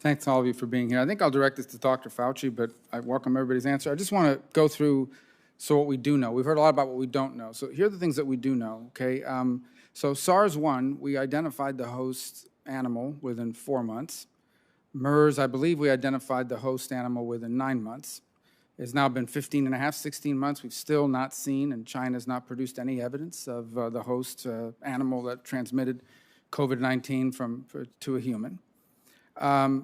Thanks all of you for being here. I think I'll direct this to Dr. Fauci, but I welcome everybody's answer. I just want to go through what we do know. We've heard a lot about what we don't know. So here are the things that we do know, okay? So SARS-1, we identified the host animal within 4 months. MERS, I believe we identified the host animal within 9 months. It's now been 15 and a half, 16 months. We've still not seen, and China's not produced any evidence of the host animal that transmitted COVID-19 to a human.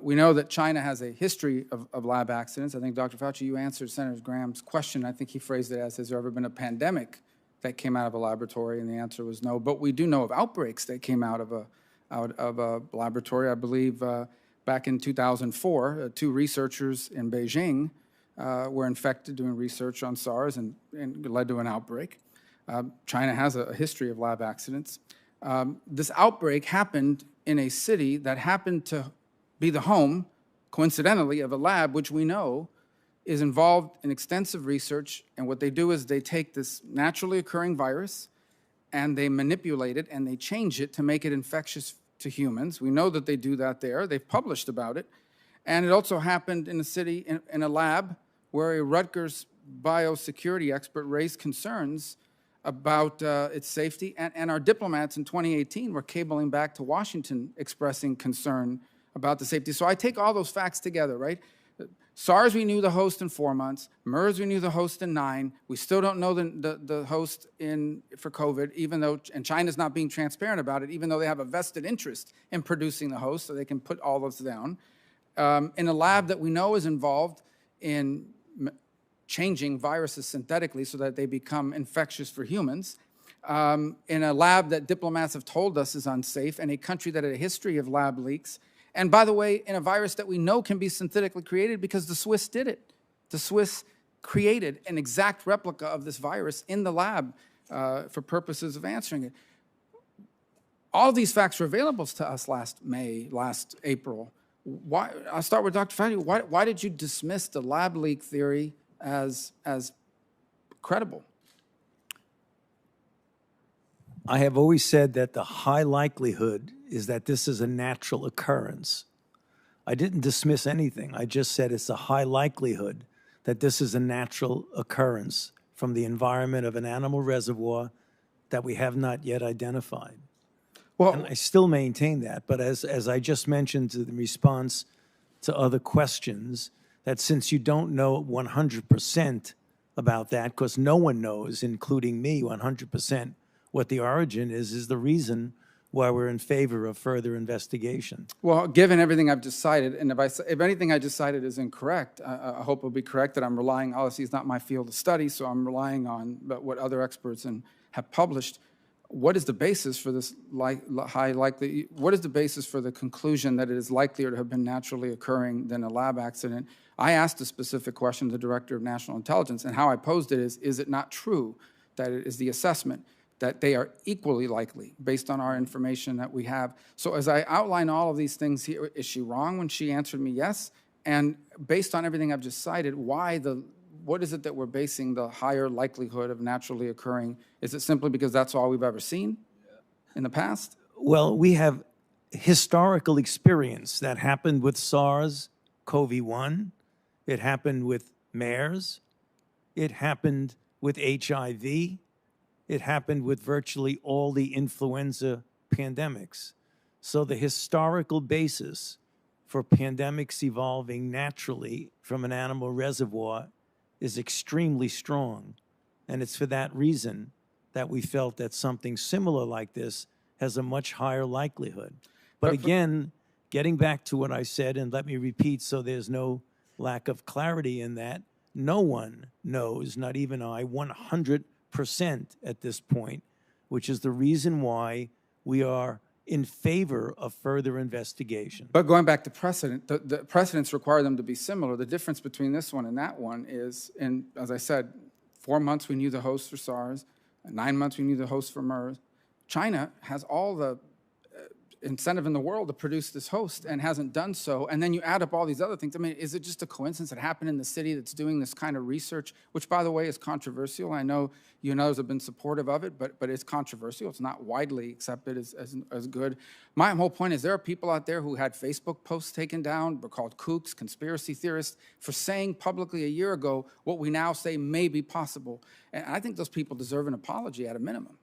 We know that China has a history of lab accidents. I think, Dr. Fauci, you answered Senator Graham's question. I think he phrased it as, has there ever been a pandemic that came out of a laboratory? And the answer was no. But we do know of outbreaks that came out of a laboratory. I believe back in 2004, 2 researchers in Beijing were infected doing research on SARS and led to an outbreak. China has a history of lab accidents. This outbreak happened in a city that happened to be the home, coincidentally, of a lab which we know is involved in extensive research. And what they do is they take this naturally occurring virus and they manipulate it and they change it to make it infectious to humans. We know that they do that there. They've published about it. And it also happened in a city, in a lab, where a Rutgers biosecurity expert raised concerns about its safety. And our diplomats in 2018 were cabling back to Washington expressing concern about the safety. So I take all those facts together, right? SARS, we knew the host in 4 months. MERS, we knew the host in 9. We still don't know the host for COVID, even though, and China's not being transparent about it, even though they have a vested interest in producing the host, so they can put all those down. In a lab that we know is involved in changing viruses synthetically so that they become infectious for humans. In a lab that diplomats have told us is unsafe, and a country that had a history of lab leaks. And by the way, in a virus that we know can be synthetically created because the Swiss did it. The Swiss created an exact replica of this virus in the lab for purposes of answering it. All of these facts were available to us last April. Why? I'll start with Dr. Fauci. Why did you dismiss the lab leak theory as credible? I have always said that the high likelihood is that this is a natural occurrence. I didn't dismiss anything. I just said it's a high likelihood that this is a natural occurrence from the environment of an animal reservoir that we have not yet identified. Well, and I still maintain that. But as I just mentioned in response to other questions, that since you don't know 100% about that, because no one knows, including me, 100%, what the origin is the reason why we're in favor of further investigation. Well, given everything I've just cited, and if anything I just cited is incorrect, I hope it'll be correct that I'm relying, obviously it's not my field of study, so I'm relying on what other experts have published. What is the basis for this what is the basis for the conclusion that it is likelier to have been naturally occurring than a lab accident? I asked a specific question to the Director of National Intelligence, and how I posed it is it not true that it is the assessment that they are equally likely based on our information that we have? So as I outline all of these things here, is she wrong when she answered me yes? And based on everything I've just cited, what is it that we're basing the higher likelihood of naturally occurring? Is it simply because that's all we've ever seen in the past? Well, we have historical experience that happened with SARS-CoV-1. It happened with MERS. It happened with HIV. It happened with virtually all the influenza pandemics. So the historical basis for pandemics evolving naturally from an animal reservoir is extremely strong. And it's for that reason that we felt that something similar like this has a much higher likelihood. But again, getting back to what I said, and let me repeat so there's no lack of clarity in that, no one knows, not even I, 100% at this point, which is the reason why we are in favor of further investigation. But going back to precedent, the precedents require them to be similar. The difference between this one and that one is, as I said, 4 months we knew the host for SARS, 9 months we knew the host for MERS. China has all the incentive in the world to produce this host and hasn't done so. And then you add up all these other things. I mean, is it just a coincidence that happened in the city that's doing this kind of research, which, by the way, is controversial? I know you and others have been supportive of it, but it's controversial. It's not widely accepted as good. My whole point is there are people out there who had Facebook posts taken down, were called kooks, conspiracy theorists, for saying publicly a year ago what we now say may be possible. And I think those people deserve an apology at a minimum.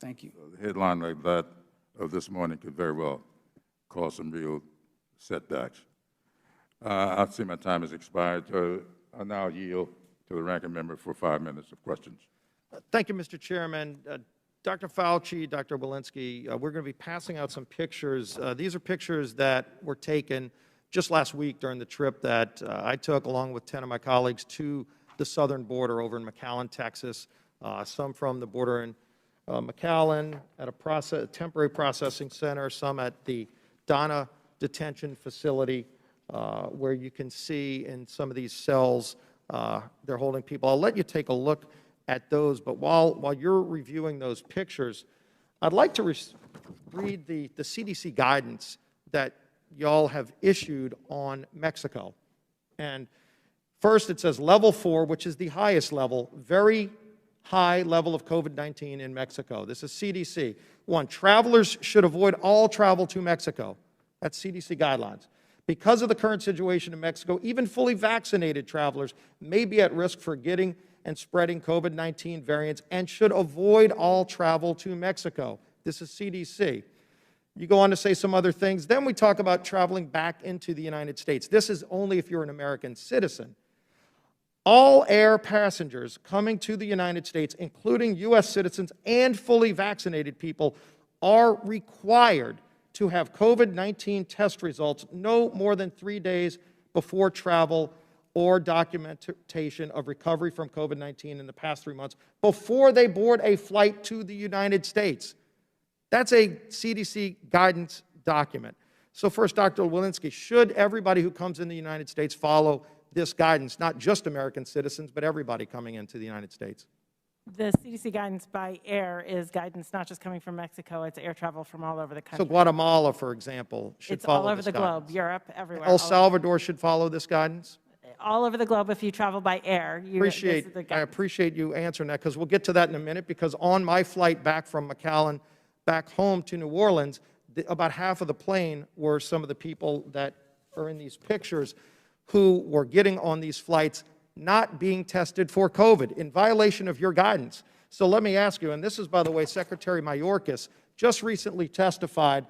Thank you. The headline like that of this morning could very well cause some real setbacks. I see my time has expired. I now yield to the ranking member for 5 minutes of questions. Thank you, Mr. Chairman. Dr. Fauci, Dr. Walensky, we're going to be passing out some pictures. These are pictures that were taken just last week during the trip that I took along with 10 of my colleagues to the southern border over in McAllen, Texas, some from the border in McAllen at a temporary processing center, some at the Donna detention facility, where you can see in some of these cells they're holding people. I'll let you take a look at those, but while you're reviewing those pictures, I'd like to read the CDC guidance that y'all have issued on Mexico. And first it says level 4, which is the highest level, very high level of COVID-19 in Mexico. This is CDC. 1, travelers should avoid all travel to Mexico. That's CDC guidelines. Because of the current situation in Mexico, even fully vaccinated travelers may be at risk for getting and spreading COVID-19 variants and should avoid all travel to Mexico. This is CDC. You go on to say some other things. Then we talk about traveling back into the United States. This is only if you're an American citizen. All air passengers coming to the United States, including U.S. citizens and fully vaccinated people, are required to have COVID-19 test results no more than 3 days before travel or documentation of recovery from COVID-19 in the past 3 months before they board a flight to the United States. That's a CDC guidance document. So first, Dr. Walensky, should everybody who comes in the United States follow this guidance, not just American citizens, but everybody coming into the United States? The CDC guidance by air is guidance not just coming from Mexico, it's air travel from all over the country. So Guatemala, for example, should it's follow all over this the guidance. globe, Europe, everywhere. El Salvador should follow this guidance? All over the globe if you travel by air. I appreciate you answering that, because we'll get to that in a minute, because on my flight back from McAllen back home to New Orleans, about half of the plane were some of the people that are in these pictures who were getting on these flights not being tested for COVID in violation of your guidance. So let me ask you, and this is, by the way, Secretary Mayorkas just recently testified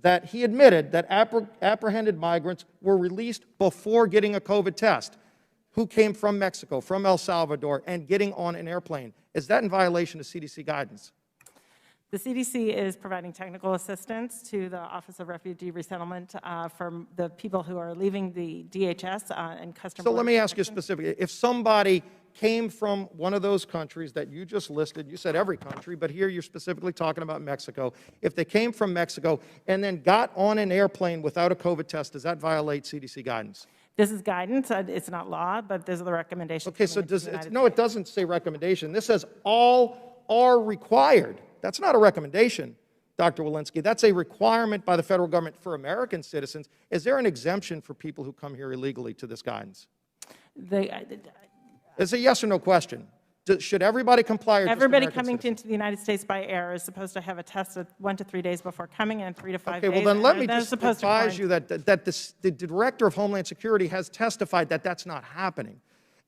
that he admitted that apprehended migrants were released before getting a COVID test who came from Mexico, from El Salvador, and getting on an airplane. Is that in violation of CDC guidance? The CDC is providing technical assistance to the Office of Refugee Resettlement for the people who are leaving the DHS and Customs. So let me ask you specifically, if somebody came from one of those countries that you just listed, you said every country, but here you're specifically talking about Mexico, if they came from Mexico and then got on an airplane without a COVID test, does that violate CDC guidance? This is guidance, it's not law, but these are the recommendations. Okay, so no, it doesn't say recommendation. This says all are required. That's not a recommendation, Dr. Walensky. That's a requirement by the federal government for American citizens. Is there an exemption for people who come here illegally to this guidance? It's a yes or no question. Should everybody comply? Or everybody just coming into the United States by air is supposed to have a test 1 to 3 days before coming and 3 to 5 days. Okay, well then let me just advise you that the Director of Homeland Security has testified that that's not happening.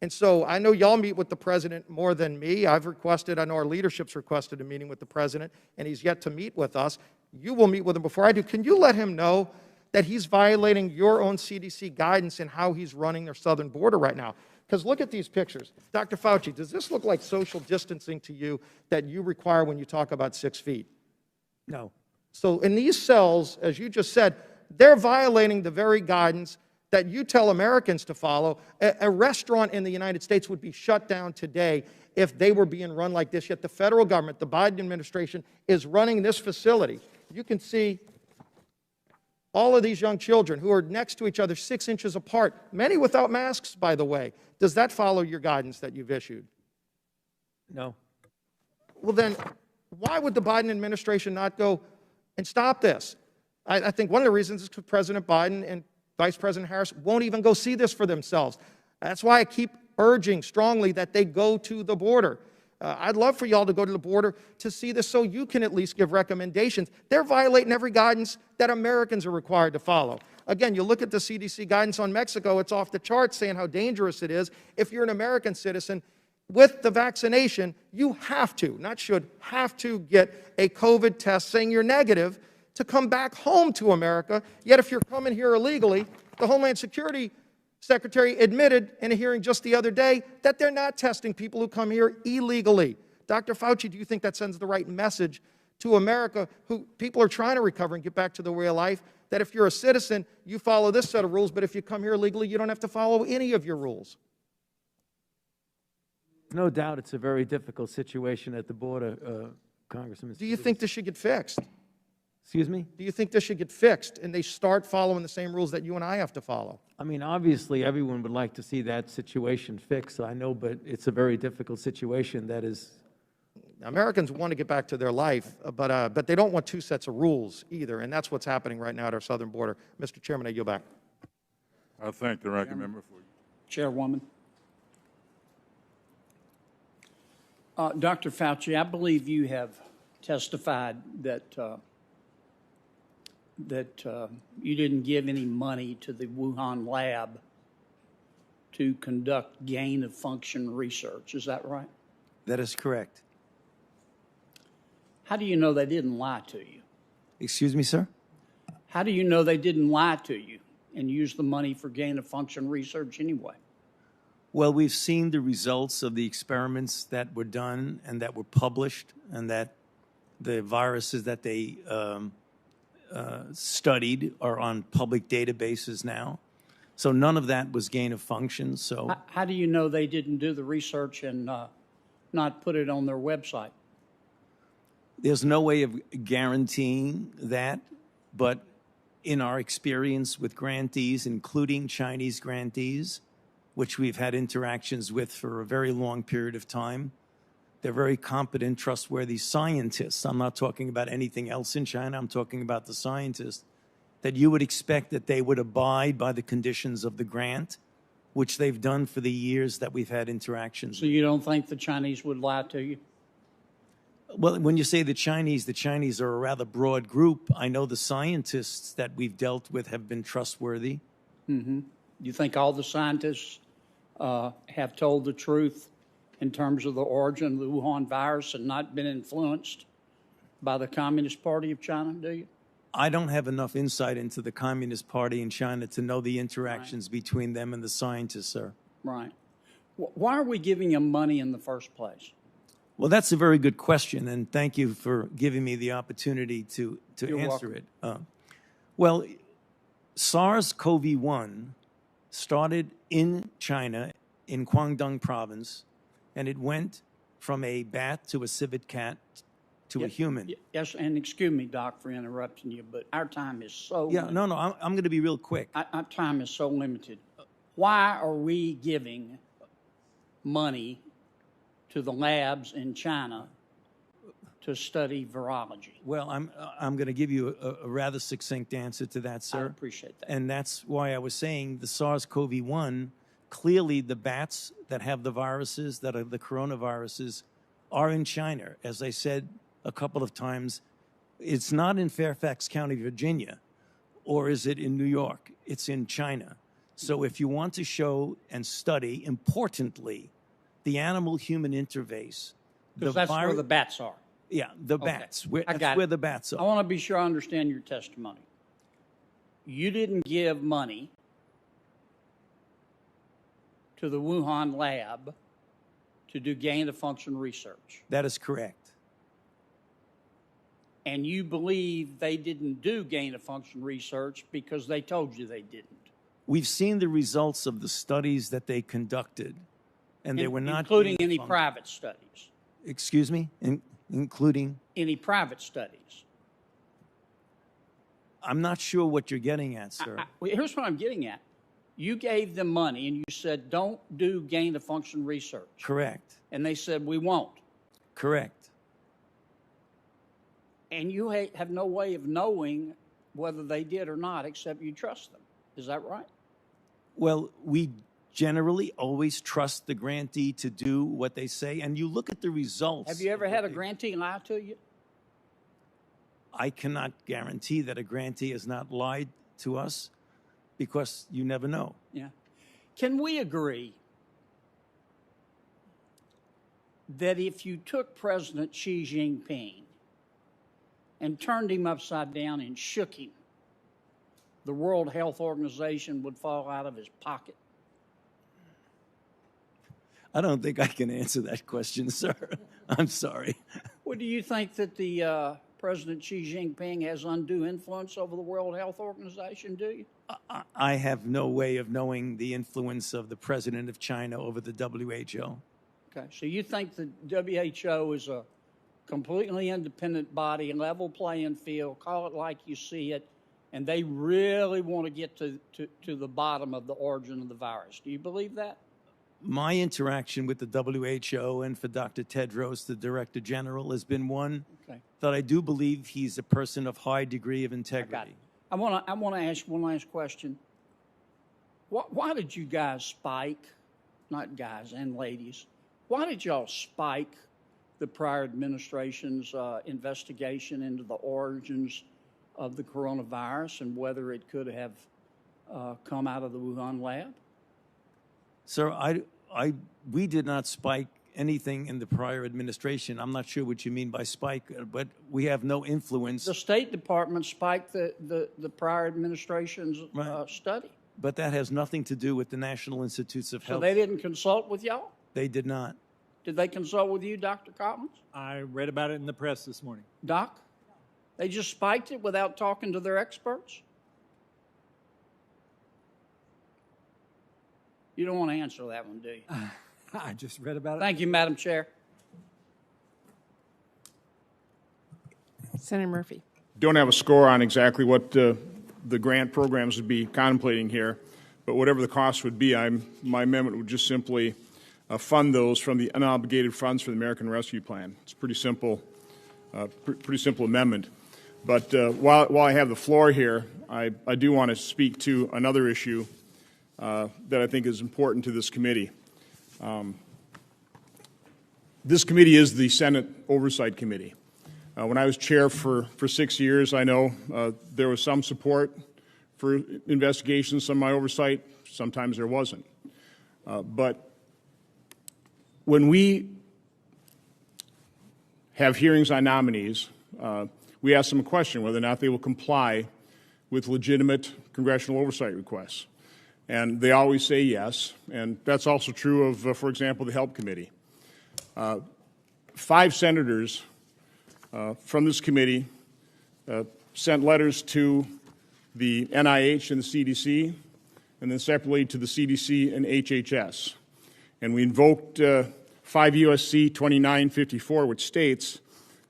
And so I know y'all meet with the President more than me. I know our leadership's requested a meeting with the President, and he's yet to meet with us. You will meet with him before I do. Can you let him know that he's violating your own CDC guidance in how he's running their southern border right now? Because look at these pictures. Dr. Fauci, does this look like social distancing to you that you require when you talk about 6 feet? No. So in these cells, as you just said, they're violating the very guidance that you tell Americans to follow. A restaurant in the United States would be shut down today if they were being run like this, yet the federal government, the Biden administration, is running this facility. You can see all of these young children who are next to each other 6 inches apart, many without masks, by the way. Does that follow your guidance that you've issued? No. Well then, why would the Biden administration not go and stop this. I think one of the reasons is because President Biden and Vice President Harris won't even go see this for themselves. That's why I keep urging strongly that they go to the border. I'd love for y'all to go to the border to see this so you can at least give recommendations. They're violating every guidance that Americans are required to follow. Again, you look at the CDC guidance on Mexico, it's off the charts saying how dangerous it is. If you're an American citizen, with the vaccination, you have to, not should, have to get a COVID test saying you're negative to come back home to America. Yet if you're coming here illegally, the Homeland Security Secretary admitted in a hearing just the other day that they're not testing people who come here illegally. Dr. Fauci, do you think that sends the right message to America, who people are trying to recover and get back to the real life, that if you're a citizen, you follow this set of rules, but if you come here illegally, you don't have to follow any of your rules? No doubt it's a very difficult situation at the border, Congressman. Do you think this should get fixed? Excuse me? Do you think this should get fixed and they start following the same rules that you and I have to follow? I mean, obviously, everyone would like to see that situation fixed, I know, but it's a very difficult situation that is. Americans want to get back to their life, but they don't want two sets of rules either, and that's what's happening right now at our southern border. Mr. Chairman, I yield back. I thank the ranking member for. Chairwoman. Dr. Fauci, I believe you have testified that you didn't give any money to the Wuhan lab to conduct gain-of-function research. Is that right? That is correct. How do you know they didn't lie to you? Excuse me, sir? How do you know they didn't lie to you and use the money for gain-of-function research anyway? Well, we've seen the results of the experiments that were done and that were published, and that the viruses that they studied are on public databases now. So none of that was gain of function. So How do you know they didn't do the research and not put it on their website? there's no way of guaranteeing that, but in our experience with grantees, including Chinese grantees, which we've had interactions with for a very long period of time, they're very competent, trustworthy scientists. I'm not talking about anything else in China. I'm talking about the scientists, that you would expect that they would abide by the conditions of the grant, which they've done for the years that we've had interactions. So you don't think the Chinese would lie to you? Well, when you say the Chinese are a rather broad group. I know the scientists that we've dealt with have been trustworthy. Mm-hmm. You think all the scientists have told the truth in terms of the origin of the Wuhan virus and not been influenced by the Communist Party of China, do you? I don't have enough insight into the Communist Party in China to know the interactions between them and the scientists, sir. Right. Why are we giving them money in the first place? Well, that's a very good question, and thank you for giving me the opportunity to answer it. Well, SARS-CoV-1 started in China, in Guangdong province, and it went from a bat to a civet cat to a human. Yes, and excuse me, Doc, for interrupting you, but our time is so limited. No, I'm going to be real quick. Our time is so limited. Why are we giving money to the labs in China to study virology? Well, I'm going to give you a rather succinct answer to that, sir. I appreciate that. And that's why I was saying the SARS-CoV-1, clearly the bats that have the viruses, that are the coronaviruses, are in China. As I said a couple of times, it's not in Fairfax County, Virginia, or is it in New York? It's in China. So if you want to show and study, importantly, the animal-human interface. Because that's where the bats are. Yeah, the bats. I got That's where it. the bats are. I want to be sure I understand your testimony. You didn't give money to the Wuhan lab to do gain-of-function research. That is correct. And you believe they didn't do gain-of-function research because they told you they didn't. We've seen the results of the studies that they conducted, and they were not including any gain-of-function. private studies. Excuse me? Including? Any private studies. I'm not sure what you're getting at, sir. Well, here's what I'm getting at. You gave them money and you said, don't do gain-of-function research. Correct. And they said, we won't. Correct. And you have no way of knowing whether they did or not, except you trust them. Is that right? Well, we generally always trust the grantee to do what they say, and you look at the results. Have you ever had a grantee lie to you? I cannot guarantee that a grantee has not lied to us because you never know. Yeah. Can we agree that if you took President Xi Jinping and turned him upside down and shook him, the World Health Organization would fall out of his pocket? I don't think I can answer that question, sir. I'm sorry. Well, do you think that the President Xi Jinping has undue influence over the World Health Organization, do you? I have no way of knowing the influence of the president of China over the WHO. Okay, so you think the WHO is a completely independent body, level playing field, call it like you see it, and they really want to get to the bottom of the origin of the virus. Do you believe that? My interaction with the WHO and for Dr. Tedros, the Director General, has been one that I do believe he's a person of high degree of integrity. I want to ask one last question. Why did you guys spike, not guys and ladies, why did y'all spike the prior administration's investigation into the origins of the coronavirus and whether it could have come out of the Wuhan lab? Sir, we did not spike anything in the prior administration. I'm not sure what you mean by spike, but we have no influence. The State Department spiked the prior administration's study. But that has nothing to do with the National Institutes of So Health. they didn't consult with y'all? They did not. Did they consult with you, Dr. Collins? I read about it in the press this morning. Doc? They just spiked it without talking to their experts? You don't want to answer that one, do you? I just read about it. Thank you, Madam Chair. Senator Murphy. Don't have a score on exactly what the grant programs would be contemplating here, but whatever the cost would be, my amendment would just simply fund those from the unobligated funds for the American Rescue Plan. It's a pretty simple amendment. But while I have the floor here, I do want to speak to another issue that I think is important to this committee. This committee is the Senate Oversight Committee. When I was chair for 6 years, I know there was some support for investigations, some of my oversight, sometimes there wasn't. But when we have hearings on nominees, we ask them a question whether or not they will comply with legitimate congressional oversight requests. And they always say yes, and that's also true of, for example, the Help Committee. 5 senators from this committee sent letters to the NIH and the CDC, and then separately to the CDC and HHS. And we invoked 5 U.S.C. 2954, which states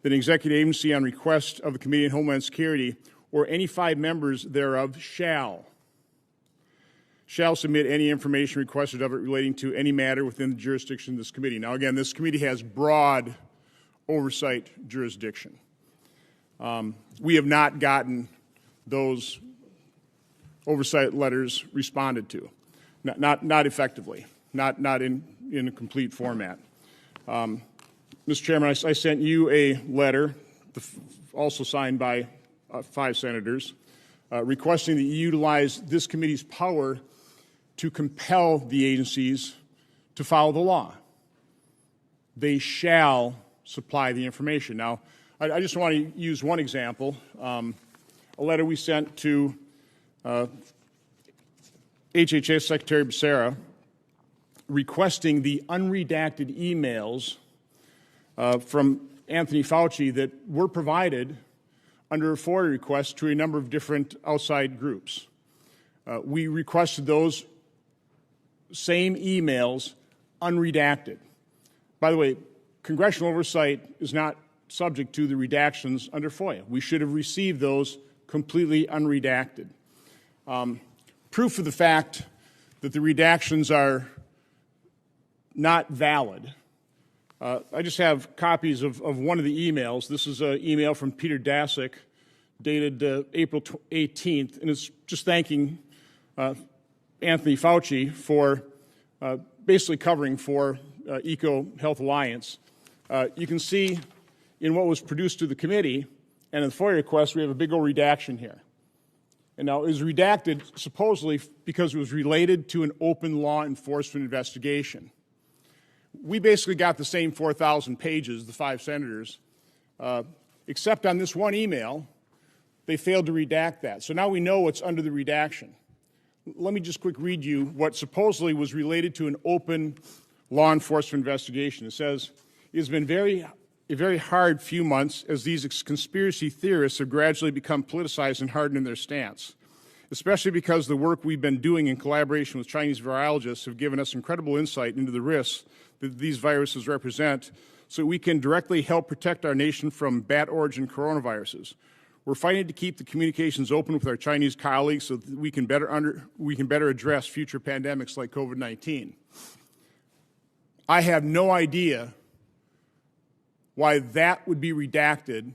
that an executive agency on request of the Committee on Homeland Security or any 5 members thereof shall submit any information requested of it relating to any matter within the jurisdiction of this committee. Now, again, this committee has broad oversight jurisdiction. We have not gotten those oversight letters responded to, not effectively, not in a complete format. Mr. Chairman, I sent you a letter, also signed by 5 senators, requesting that you utilize this committee's power to compel the agencies to follow the law. They shall supply the information. Now, I just want to use one example, a letter we sent to HHS Secretary Becerra requesting the unredacted emails from Anthony Fauci that were provided under a FOIA request to a number of different outside groups. We requested those same emails unredacted. By the way, congressional oversight is not subject to the redactions under FOIA. We should have received those completely unredacted. Proof of the fact that the redactions are not valid I just have copies of one of the emails. This is an email from Peter Daszak dated April 18th, and it's just thanking Anthony Fauci for basically covering for EcoHealth Alliance. You can see in what was produced to the committee and in the FOIA request, we have a big old redaction here. And now it was redacted supposedly because it was related to an open law enforcement investigation. We basically got the same 4,000 pages, the 5 senators, except on this one email, they failed to redact that. So now we know what's under the redaction. Let me just quick read you what supposedly was related to an open law enforcement investigation. It says, it has been a very hard few months as these conspiracy theorists have gradually become politicized and hardened in their stance, especially because the work we've been doing in collaboration with Chinese virologists have given us incredible insight into the risks that these viruses represent so we can directly help protect our nation from bat-origin coronaviruses. We're fighting to keep the communications open with our Chinese colleagues so that we can better address future pandemics like COVID-19. I have no idea why that would be redacted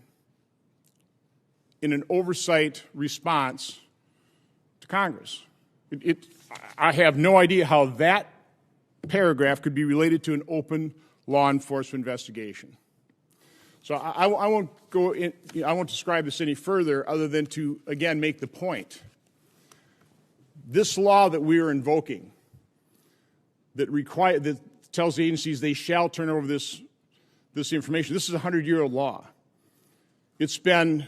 in an oversight response to Congress. I have no idea how that paragraph could be related to an open law enforcement investigation. So I won't go in, I won't describe this any further other than to, again, make the point. This law that we are invoking that tells the agencies they shall turn over this information, this is a 100-year-old law. It's been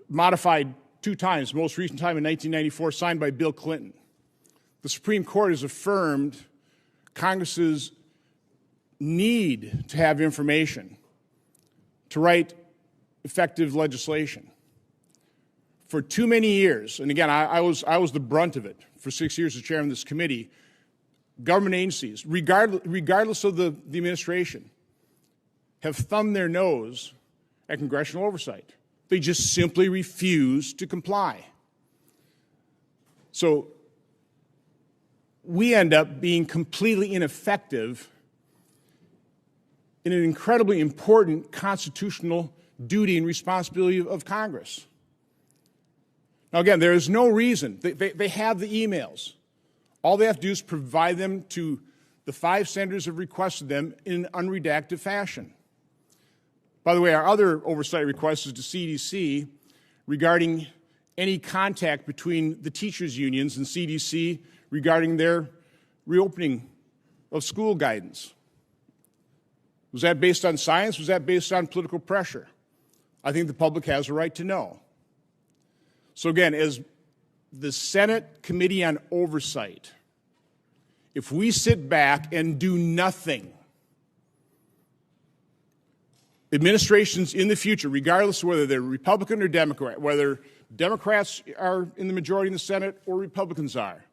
modified 2 times, most recent time in 1994, signed by Bill Clinton. The Supreme Court has affirmed Congress's need to have information to write effective legislation. For too many years, and again, I was the brunt of it for 6 years as chairman of this committee, government agencies, regardless of the administration, have thumbed their nose at congressional oversight. They just simply refuse to comply. So we end up being completely ineffective in an incredibly important constitutional duty and responsibility of Congress. Now, again, there is no reason. They have the emails. All they have to do is provide them to the 5 senators who have requested them in an unredacted fashion. By the way, our other oversight request is to CDC regarding any contact between the teachers' unions and CDC regarding their reopening of school guidance. Was that based on science? Was that based on political pressure? I think the public has a right to know. So again, as the Senate Committee on Oversight, if we sit back and do nothing, administrations in the future, regardless of whether they're Republican or Democrat, whether Democrats are in the majority in the Senate or Republicans are,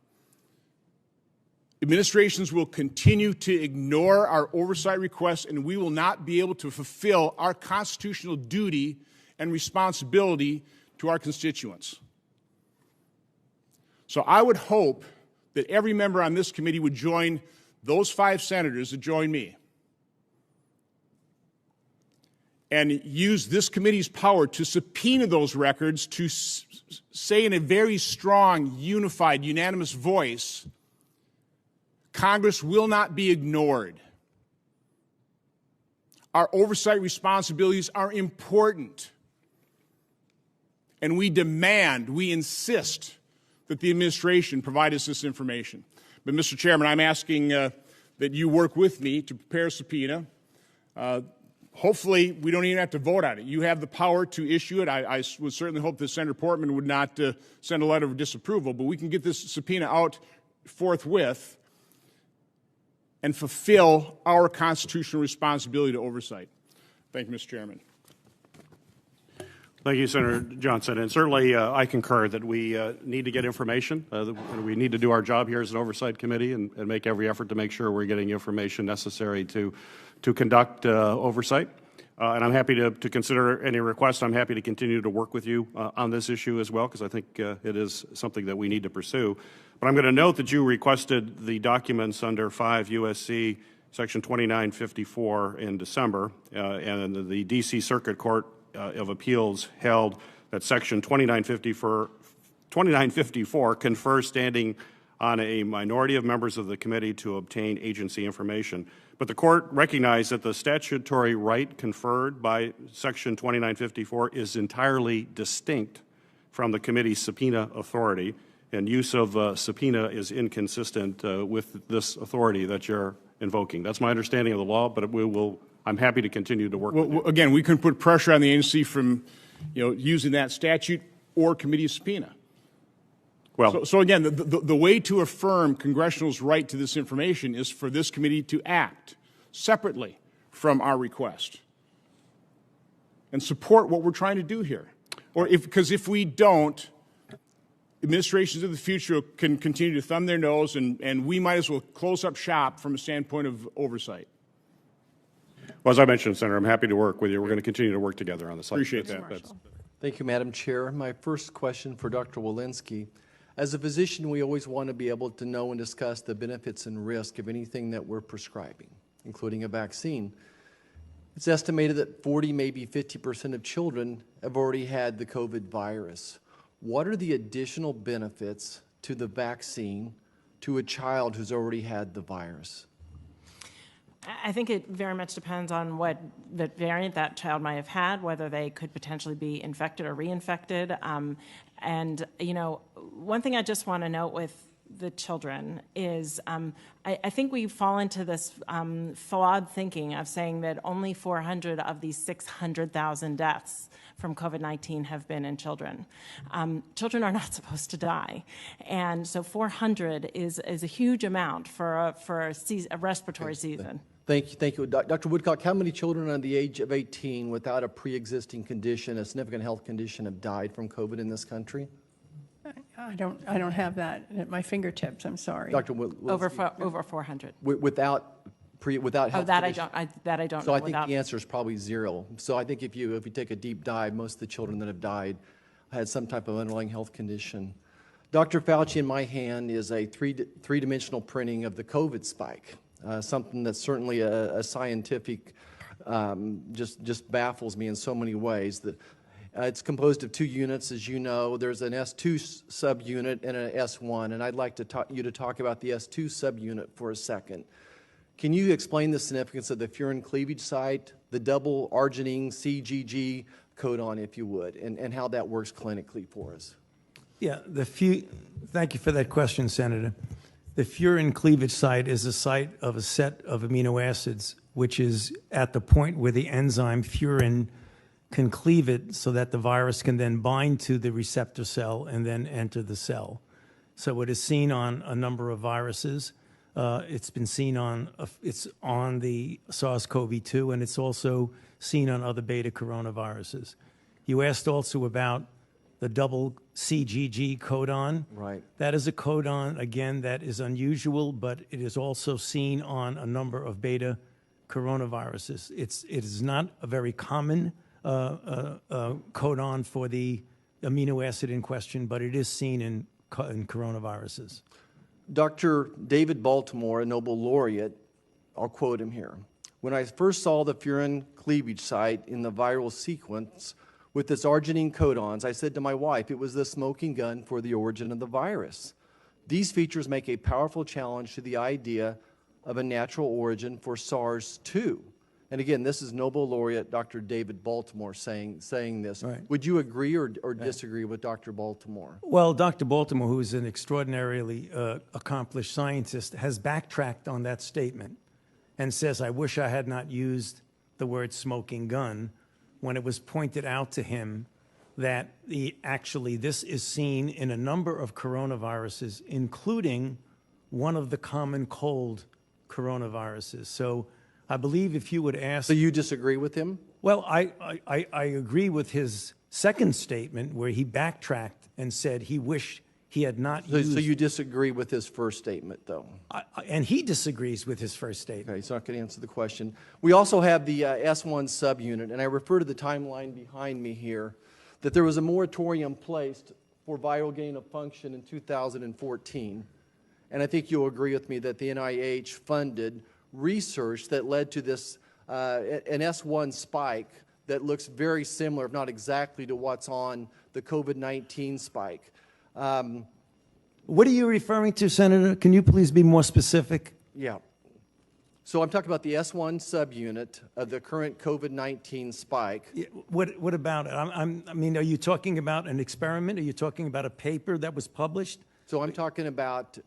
administrations will continue to ignore our oversight requests, and we will not be able to fulfill our constitutional duty and responsibility to our constituents. So I would hope that every member on this committee would join those 5 senators that join me and use this committee's power to subpoena those records to say in a very strong, unified, unanimous voice, Congress will not be ignored. Our oversight responsibilities are important. And we demand, we insist that the administration provide us this information. But, Mr. Chairman, I'm asking that you work with me to prepare a subpoena. Hopefully, we don't even have to vote on it. You have the power to issue it. I would certainly hope that Senator Portman would not send a letter of disapproval, but we can get this subpoena out forthwith and fulfill our constitutional responsibility to oversight. Thank you, Mr. Chairman. Thank you, Senator Johnson. And certainly I concur that we need to get information. We need to do our job here as an oversight committee and make every effort to make sure we're getting information necessary to conduct oversight. And I'm happy to consider any requests. I'm happy to continue to work with you on this issue as well, because I think it is something that we need to pursue. But I'm going to note that you requested the documents under 5 U.S.C. Section 2954 in December, and the D.C. Circuit Court of Appeals held that Section 2954 confers standing on a minority of members of the committee to obtain agency information. But the court recognized that the statutory right conferred by Section 2954 is entirely distinct from the committee's subpoena authority, and use of subpoena is inconsistent with this authority that you're invoking. That's my understanding of the law, but I'm happy to continue to work with you. Again, we can put pressure on the agency from, using that statute or committee subpoena. Well, So again, the way to affirm Congressional's right to this information is for this committee to act separately from our request and support what we're trying to do here. Because if we don't, administrations of the future can continue to thumb their nose, and we might as well close up shop from a standpoint of oversight. well, as I mentioned, Senator, I'm happy to work with you. We're going to continue to work together on this. Appreciate that. Thank you, Madam Chair. My first question for Dr. Walensky. As a physician, we always want to be able to know and discuss the benefits and risk of anything that we're prescribing, including a vaccine. It's estimated that 40, maybe 50% of children have already had the COVID virus. What are the additional benefits to the vaccine to a child who's already had the virus? I think it very much depends on what the variant that child might have had, whether they could potentially be infected or reinfected. And, one thing I just want to note with the children is I think we fall into this flawed thinking of saying that only 400 of these 600,000 deaths from COVID-19 have been in children. Children are not supposed to die. And so 400 is a huge amount for a respiratory season. Thank you. Dr. Woodcock, how many children under the age of 18 without a pre-existing condition, a significant health condition, have died from COVID in this country? I don't have that at my fingertips. I'm sorry. Dr. Over 400. Without health That condition? I don't So know. I think the answer is probably 0. So I think if you take a deep dive, most of the children that have died had some type of underlying health condition. Dr. Fauci, in my hand is a three-dimensional printing of the COVID spike, something that's certainly a scientific, just baffles me in so many ways. That it's composed of 2 units, as you know. There's an S2 subunit and an S1, and I'd like you to talk about the S2 subunit for a second. Can you explain the significance of the furin cleavage site, the double arginine CGG codon, if you would, and how that works clinically for us? Yeah, thank you for that question, Senator. The furin cleavage site is a site of a set of amino acids, which is at the point where the enzyme furin can cleave it so that the virus can then bind to the receptor cell and then enter the cell. So it is seen on a number of viruses. It's been seen it's on the SARS-CoV-2, and it's also seen on other beta coronaviruses. You asked also about the double CGG codon. Right. That is a codon, again, that is unusual, but it is also seen on a number of beta coronaviruses. It is not a very common codon for the amino acid in question, but it is seen in coronaviruses. Dr. David Baltimore, a Nobel laureate, I'll quote him here. When I first saw the furin cleavage site in the viral sequence with its arginine codons, I said to my wife, it was the smoking gun for the origin of the virus. These features make a powerful challenge to the idea of a natural origin for SARS-2. And again, this is Nobel laureate Dr. David Baltimore saying this. Right. Would you agree or disagree with Dr. Baltimore? Well, Dr. Baltimore, who is an extraordinarily accomplished scientist, has backtracked on that statement and says, I wish I had not used the word smoking gun when it was pointed out to him that actually this is seen in a number of coronaviruses, including one of the common cold coronaviruses. So I believe if you would ask... So you disagree with him? Well, I agree with his second statement where he backtracked and said he wished he had not used... So you disagree with his first statement, though? And he disagrees with his first statement. Okay, he's not going to answer the question. We also have the S1 subunit, and I refer to the timeline behind me here, that there was a moratorium placed for viral gain of function in 2014. And I think you'll agree with me that the NIH funded research that led to this, an S1 spike that looks very similar, if not exactly, to what's on the COVID-19 spike. What are you referring to, Senator? Can you please be more specific? Yeah. So I'm talking about the S1 subunit of the current COVID-19 spike. What about it? I mean, are you talking about an experiment? Are you talking about a paper that was published? So I'm talking about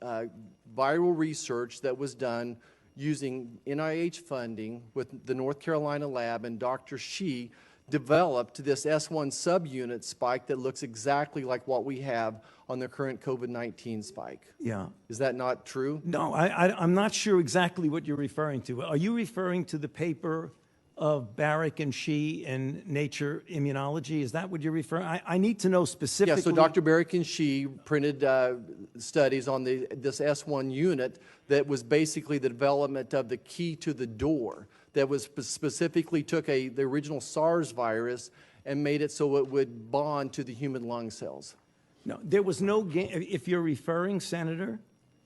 viral research that was done using NIH funding with the North Carolina lab, and Dr. Shi developed this S1 subunit spike that looks exactly like what we have on the current COVID-19 spike. Yeah. Is that not true? No, I'm not sure exactly what you're referring to. Are you referring to the paper of Barrick and Shi in Nature Immunology? Is that what you're referring? I need to know specifically. Yeah, so Dr. Barrick and Shi printed studies on this S1 unit that was basically the development of the key to the door that was specifically took the original SARS virus and made it so it would bond to the human lung cells. No, there was no gain. If you're referring, Senator,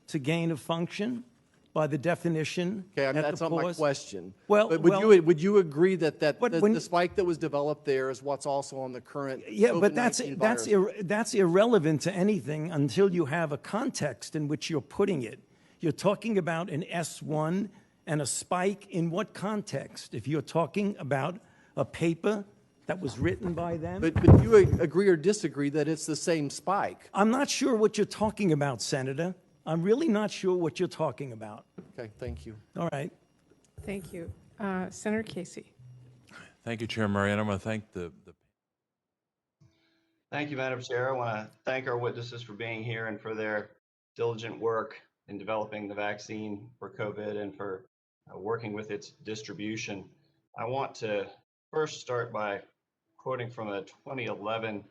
to gain of function, by the definition. Okay, I mean, at that's the not my pause. question. Well, but well, would you agree that the spike that was developed there is what's also on the current Yeah, but COVID-19 virus? that's irrelevant to anything until you have a context in which you're putting it. You're talking about an S1 and a spike in what context? If you're talking about a paper that was written by them? But you agree or disagree that it's the same spike? I'm not sure what you're talking about, Senator. I'm really not sure what you're talking about. Okay, thank you. All right. Thank you. Senator Casey. Thank you, Chair Murray, and I want to thank the Thank you, Madam Chair. I want to thank our witnesses for being here and for their diligent work in developing the vaccine for COVID and for working with its distribution. I want to first start by quoting from a 2011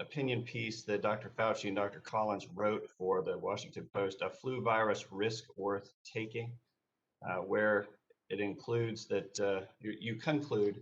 opinion piece that Dr. Fauci and Dr. Collins wrote for the Washington Post, A Flu Virus Risk Worth Taking, where it includes that you conclude,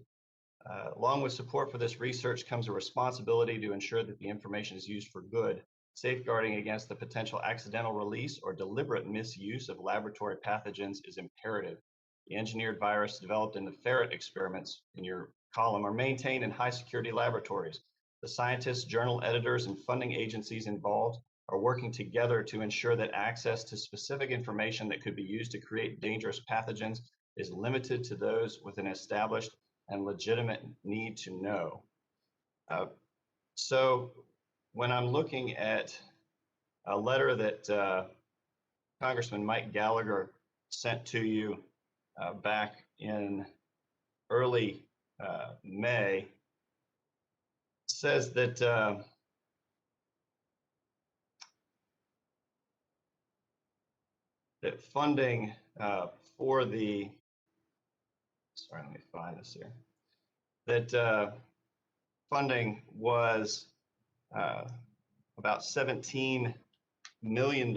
along with support for this research comes a responsibility to ensure that the information is used for good, safeguarding against the potential accidental release or deliberate misuse of laboratory pathogens is imperative. The engineered virus developed in the ferret experiments in your column are maintained in high security laboratories. The scientists, journal editors, and funding agencies involved are working together to ensure that access to specific information that could be used to create dangerous pathogens is limited to those with an established and legitimate need to know. So when I'm looking at a letter that Congressman Mike Gallagher sent to you back in early May, says that that funding for the, sorry, let me find this here, that funding was about $17 million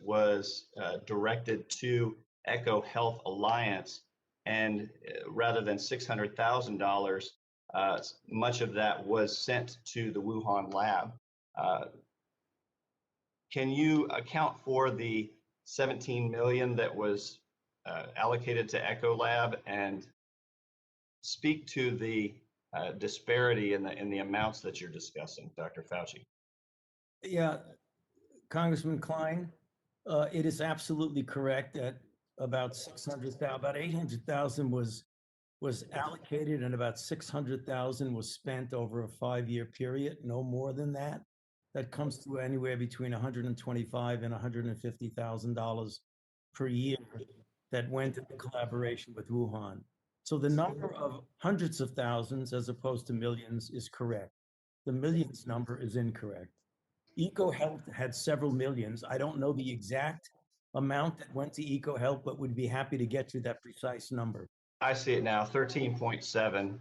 was directed to Echo Health Alliance, and rather than $600,000, much of that was sent to the Wuhan lab. Can you account for the 17 million that was allocated to Echo Lab and speak to the disparity in the amounts that you're discussing, Dr. Fauci? Yeah, Congressman Klein, it is absolutely correct that about 800,000 was allocated and about 600,000 was spent over a 5-year period, no more than that. That comes to anywhere between $125,000 and $150,000 per year that went into collaboration with Wuhan. So the number of hundreds of thousands as opposed to millions is correct. The millions number is incorrect. EcoHealth had several millions. I don't know the exact amount that went to EcoHealth, but would be happy to get you that precise number. I see it now, 13.7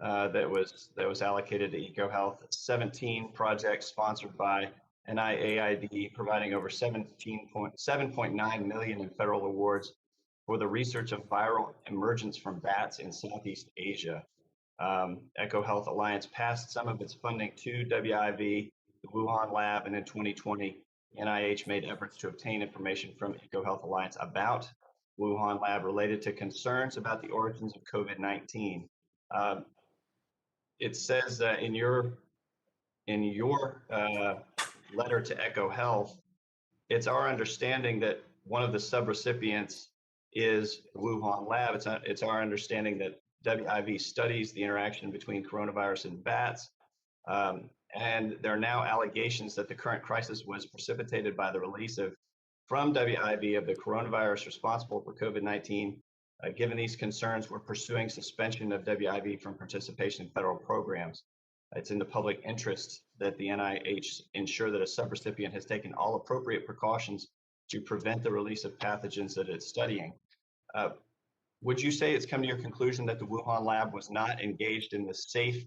that was allocated to EcoHealth. 17 projects sponsored by NIAID, providing over 7.9 million in federal awards for the research of viral emergence from bats in Southeast Asia. Echo Health Alliance passed some of its funding to WIV, the Wuhan lab, and in 2020, NIH made efforts to obtain information from Eco Health Alliance about Wuhan lab related to concerns about the origins of COVID-19. It says in your letter to Echo Health, it's our understanding that one of the subrecipients is the Wuhan lab. It's our understanding that WIV studies the interaction between coronavirus and bats. And there are now allegations that the current crisis was precipitated by the release from WIV of the coronavirus responsible for COVID-19. Given these concerns, we're pursuing suspension of WIV from participation in federal programs. It's in the public interest that the NIH ensure that a subrecipient has taken all appropriate precautions to prevent the release of pathogens that it's studying. Would you say it's come to your conclusion that the Wuhan lab was not engaged in the safe,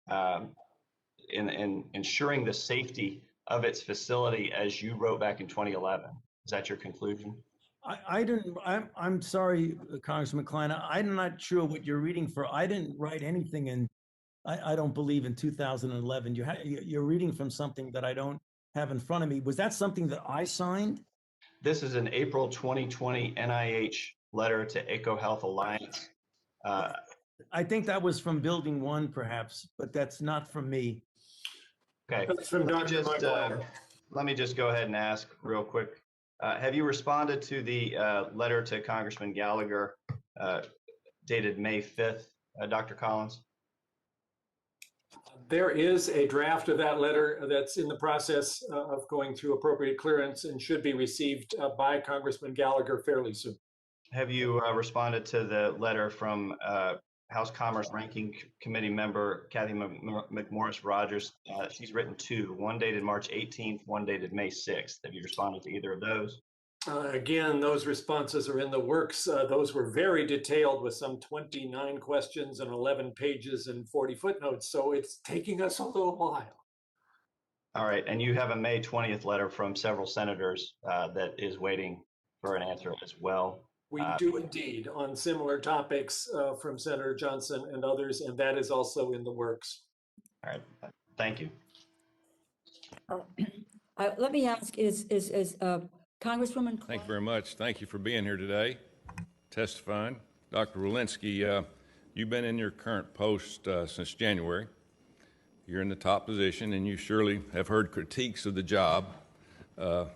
in ensuring the safety of its facility as you wrote back in 2011? Is that your conclusion? I'm sorry, Congressman Klein, I'm not sure what you're reading for. I didn't write anything in, I don't believe in 2011. You're reading from something that I don't have in front of me. Was that something that I signed? This is an April 2020 NIH letter to EcoHealth Alliance. I think that was from Building 1, perhaps, but that's not from me. Okay, let me just go ahead and ask real quick. Have you responded to the letter to Congressman Gallagher dated May 5th, Dr. Collins? There is a draft of that letter that's in the process of going through appropriate clearance and should be received by Congressman Gallagher fairly soon. Have you responded to the letter from House Commerce Ranking Committee member Kathy McMorris Rogers? She's written two, one dated March 18th, one dated May 6th. Have you responded to either of those? Again, those responses are in the works. Those were very detailed with some 29 questions and 11 pages and 40 footnotes. So it's taking us a little while. All right. And you have a May 20th letter from several senators that is waiting for an answer as well. We do indeed, on similar topics from Senator Johnson and others, and that is also in the works. All right. Thank you. Let me ask, is Congresswoman Clark? Thank you very much. Thank you for being here today, testifying. Dr. Walensky, you've been in your current post since January. You're in the top position, and you surely have heard critiques of the job the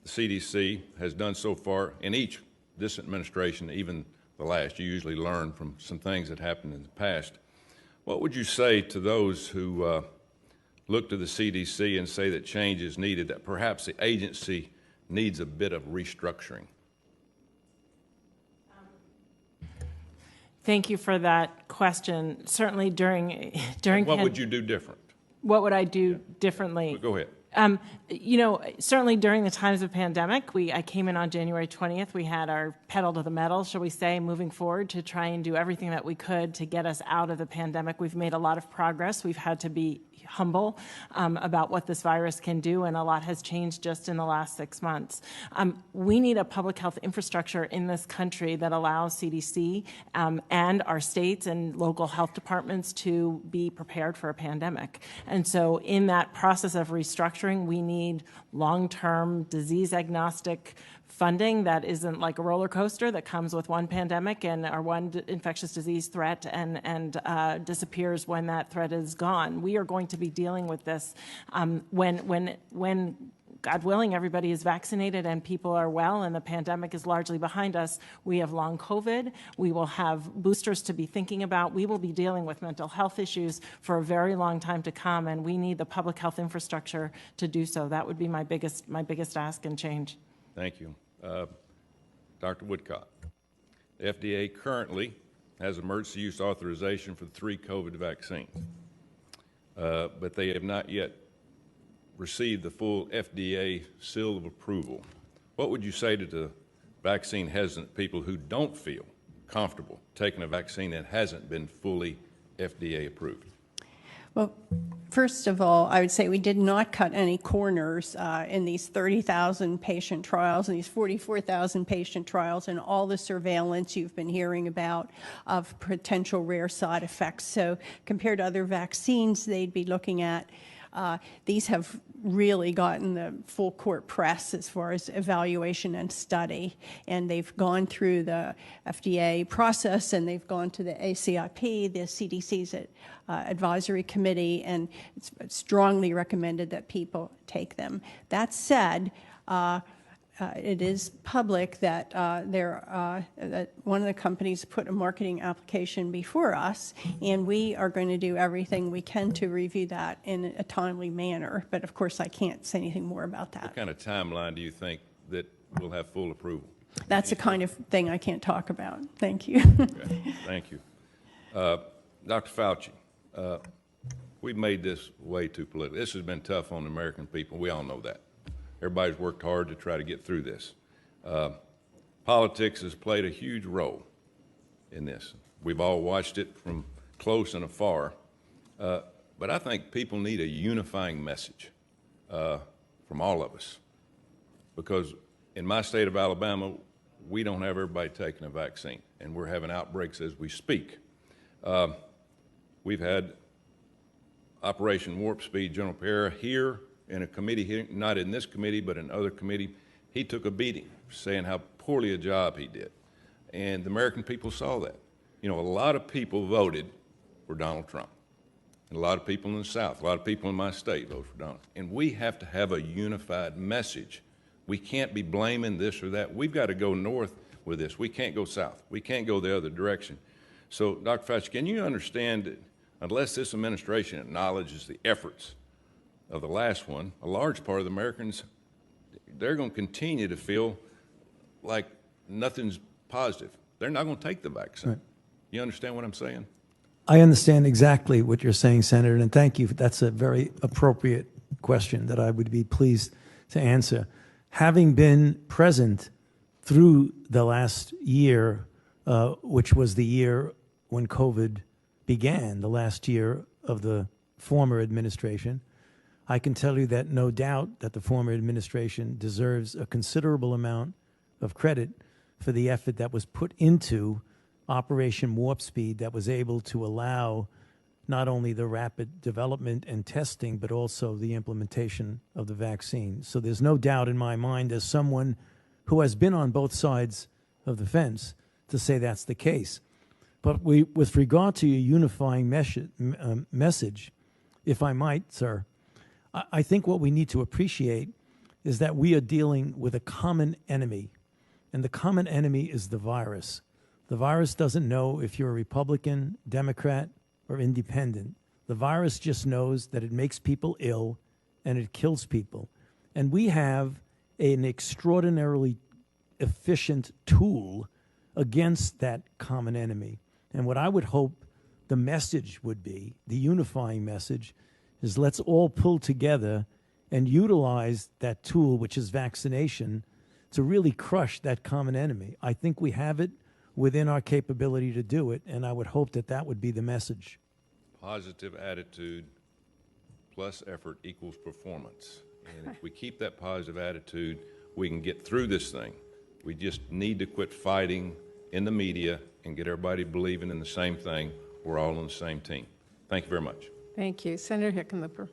CDC has done so far in this administration, even the last. You usually learn from some things that happened in the past. What would you say to those who look to the CDC and say that change is needed, that perhaps the agency needs a bit of restructuring? Thank you for that question. Certainly during what would you do different? What would I do differently? Go ahead. You know, certainly during the times of pandemic, I came in on January 20th. We had our pedal to the metal, shall we say, moving forward to try and do everything that we could to get us out of the pandemic. We've made a lot of progress. We've had to be humble about what this virus can do, and a lot has changed just in the last 6 months. We need a public health infrastructure in this country that allows CDC and our states and local health departments to be prepared for a pandemic. And so in that process of restructuring, we need long-term disease-agnostic funding that isn't like a roller coaster that comes with one pandemic or one infectious disease threat and disappears when that threat is gone. We are going to be dealing with this when God willing, everybody is vaccinated and people are well and the pandemic is largely behind us. We have long COVID. We will have boosters to be thinking about. We will be dealing with mental health issues for a very long time to come, and we need the public health infrastructure to do so. That would be my biggest ask and change. Thank you. Dr. Woodcock, the FDA currently has emergency use authorization for 3 COVID vaccines, but they have not yet received the full FDA seal of approval. What would you say to the vaccine hesitant people who don't feel comfortable taking a vaccine that hasn't been fully FDA approved? Well, first of all, I would say we did not cut any corners in these 30,000 patient trials and these 44,000 patient trials and all the surveillance you've been hearing about of potential rare side effects. So compared to other vaccines, they'd be looking at These have really gotten the full court press as far as evaluation and study, and they've gone through the FDA process, and they've gone to the ACIP, the CDC's advisory committee, and it's strongly recommended that people take them. That said, it is public that that one of the companies put a marketing application before us, and we are going to do everything we can to review that in a timely manner. But of course, I can't say anything more about that. What kind of timeline do you think that we'll have full approval? That's the kind of thing I can't talk about. Thank you. Okay. Thank you. Dr. Fauci, we've made this way too political. This has been tough on the American people. We all know that. Everybody's worked hard to try to get through this. Politics has played a huge role in this. We've all watched it from close and afar. But I think people need a unifying message from all of us. Because in my state of Alabama, we don't have everybody taking a vaccine, and we're having outbreaks as we speak. We've had Operation Warp Speed. General Pereira here in a committee hearing, not in this committee, but in other committee, he took a beating saying how poorly a job he did. And the American people saw that. You know, a lot of people voted for Donald Trump. And a lot of people in the South, a lot of people in my state voted for Donald. And we have to have a unified message. We can't be blaming this or that. We've got to go north with this. We can't go south. We can't go the other direction. So, Dr. Fauci, can you understand that unless this administration acknowledges the efforts of the last one, a large part of the Americans, they're going to continue to feel like nothing's positive. They're not going to take the vaccine. Right. You understand what I'm saying? I understand exactly what you're saying, Senator, and thank you. That's a very appropriate question that I would be pleased to answer. Having been present through the last year, which was the year when COVID began, the last year of the former administration, I can tell you that no doubt that the former administration deserves a considerable amount of credit for the effort that was put into Operation Warp Speed that was able to allow not only the rapid development and testing, but also the implementation of the vaccine. So there's no doubt in my mind, as someone who has been on both sides of the fence, to say that's the case. But with regard to your unifying message, if I might, sir, I think what we need to appreciate is that we are dealing with a common enemy, and the common enemy is the virus. The virus doesn't know if you're a Republican, Democrat, or independent. The virus just knows that it makes people ill and it kills people. And we have an extraordinarily efficient tool against that common enemy. And what I would hope the message would be, the unifying message, is let's all pull together and utilize that tool, which is vaccination, to really crush that common enemy. I think we have it within our capability to do it, and I would hope that that would be the message. Positive attitude plus effort equals performance. And if we keep that positive attitude, we can get through this thing. We just need to quit fighting in the media and get everybody believing in the same thing. We're all on the same team. Thank you very much. Thank you. Senator Hickenlooper.